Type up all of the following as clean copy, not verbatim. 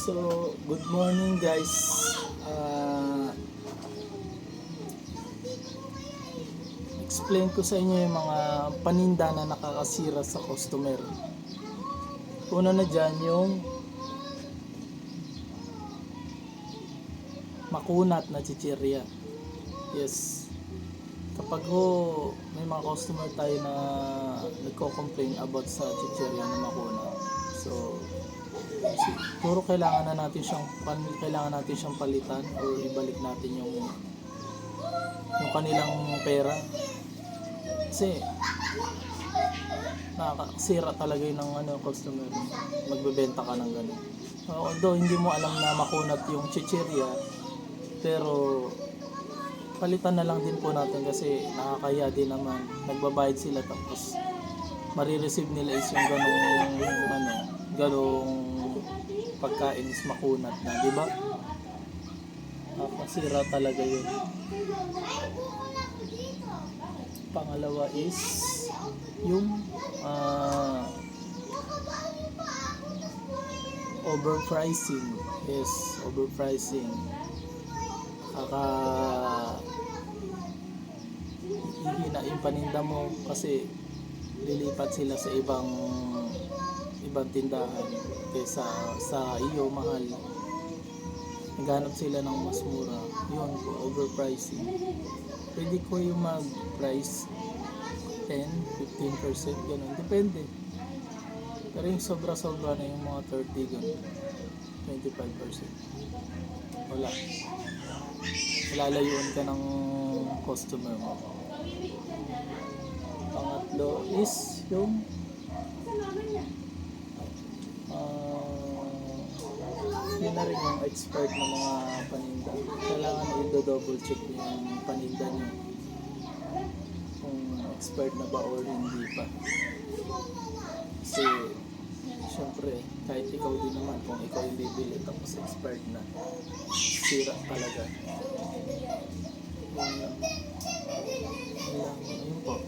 So, good morning guys. Uh, Explain ko sa inyo yung mga paninda na nakakasira sa customer. Una na dyan yung makunat na chichirya. Yes. Kapag may mga customer tayo na nagko-complain about sa chichirya na makunat. So, siguro kailangan natin siyang palitan or ibalik natin yung kanilang pera. Kasi nakakasira talaga yun ng customer. Magbebenta ka ng ganun. Although hindi mo alam na makunat yung chichirya, pero palitan na lang din po natin kasi nakakaya din naman. Nagbabayad sila tapos marireceive nila is yung ganong pagkain is makunat na, di ba? Nakakasira talaga yun. Pangalawa is yung overpricing. Yes, overpricing. Hihina yung paninda mo kasi lilipat sila sa ibang tindahan kaysa sa iyo mahal. Naghanap sila ng mas mura. Yun po, overpricing. Pwede ko yung mag-price 10, 15%, gano'n. Depende. Pero yung sobra-sobra na yung mga 30, gano'n. 25%. Wala. Lalayuan ka ng customer mo. Pangatlo is yung yun na rin yung expert na mga paninda. Kailangan na i-double check yung paninda nyo kung expert na ba or hindi pa. Kasi syempre kahit ikaw din naman, kung ikaw yung bibili tapos expert na, sira talaga. Yun po.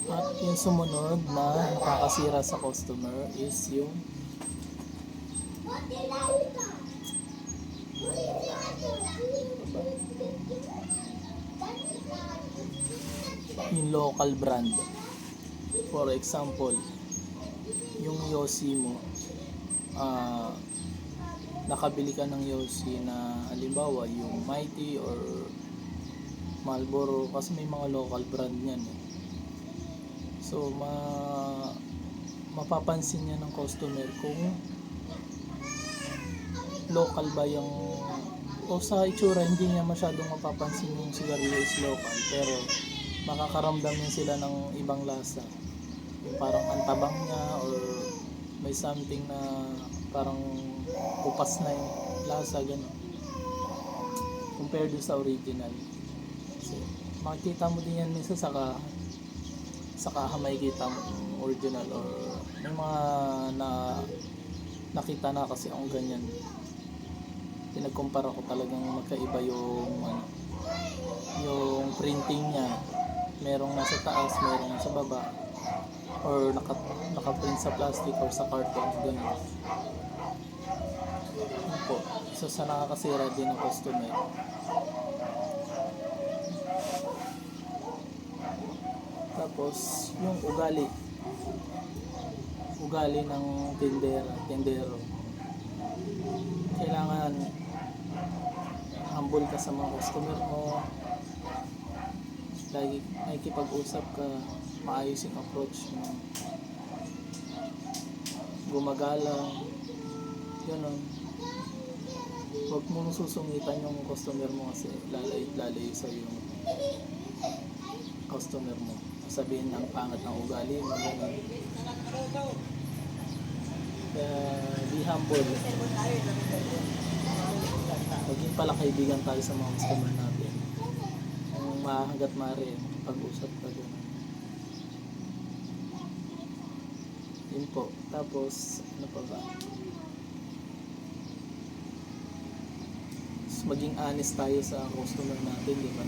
At yung sumunod na nakakasira sa customer is yung local brand. For example, yung Yossi mo, nakabili ka ng Yossi na halimbawa yung Mighty or Marlboro, kasi may mga local brand yan eh. So mapapansin niya ng customer kung local ba yung, o sa itsura hindi niya masyadong mapapansin yung sigarilyo is local, pero makakaramdam niya sila ng ibang lasa, yung parang antabang niya or may something na parang kupas na yung lasa, gano'n, compared sa original. So makikita mo din yan minsan sa makikita mo original or may mga nakita na kasi ang ganyan. Pinagkumpara ko talagang magkaiba yung printing niya. Merong nasa taas, merong sa baba, or naka-print sa plastic or sa carton, ganyan. Po, isa sa nakakasira din ng customer. Tapos yung ugali ng tindero. Kailangan humble ka sa mga customer mo, lagi nakikipag-usap ka, maayos yung approach mo, gumagalang, gano'n. Huwag mong susungitan yung customer mo kasi lalay sa yung customer mo. Sabihin ang pangat ng ugali mo, gano'n. Kaya be humble. Maging pala kaibigan tayo sa mga customer natin. Kung hanggat maaari, pag-usap ka gano'n. Yun po. Tapos ano pa ba? Maging honest tayo sa customer natin, di ba?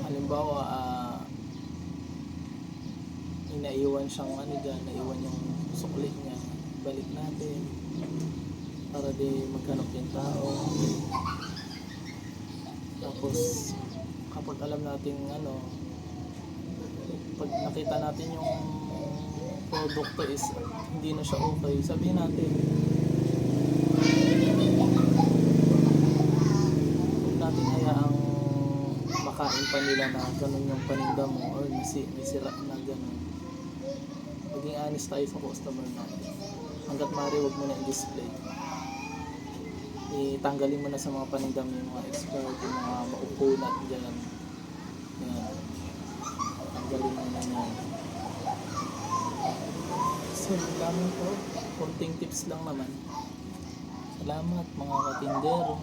Halimbawa, naiwan siyang ano dyan, naiwan yung sukli niya, balik natin para di maghanap yung tao. Tapos kapag alam natin ano, pag nakita natin yung produkto is hindi na siya okay, sabihin natin, huwag natin hayaang makain pa nila na ganun yung paninda mo or may sira na ganun. Maging honest tayo sa customer natin. Hanggat maaari, huwag mo na i-display. Itanggalin mo na sa mga paninda mo yung mga expired, yung mga maukunat dyan. Yan. Tanggalin mo na yan. So, lamang po. Konting tips lang naman. Salamat mga katindero.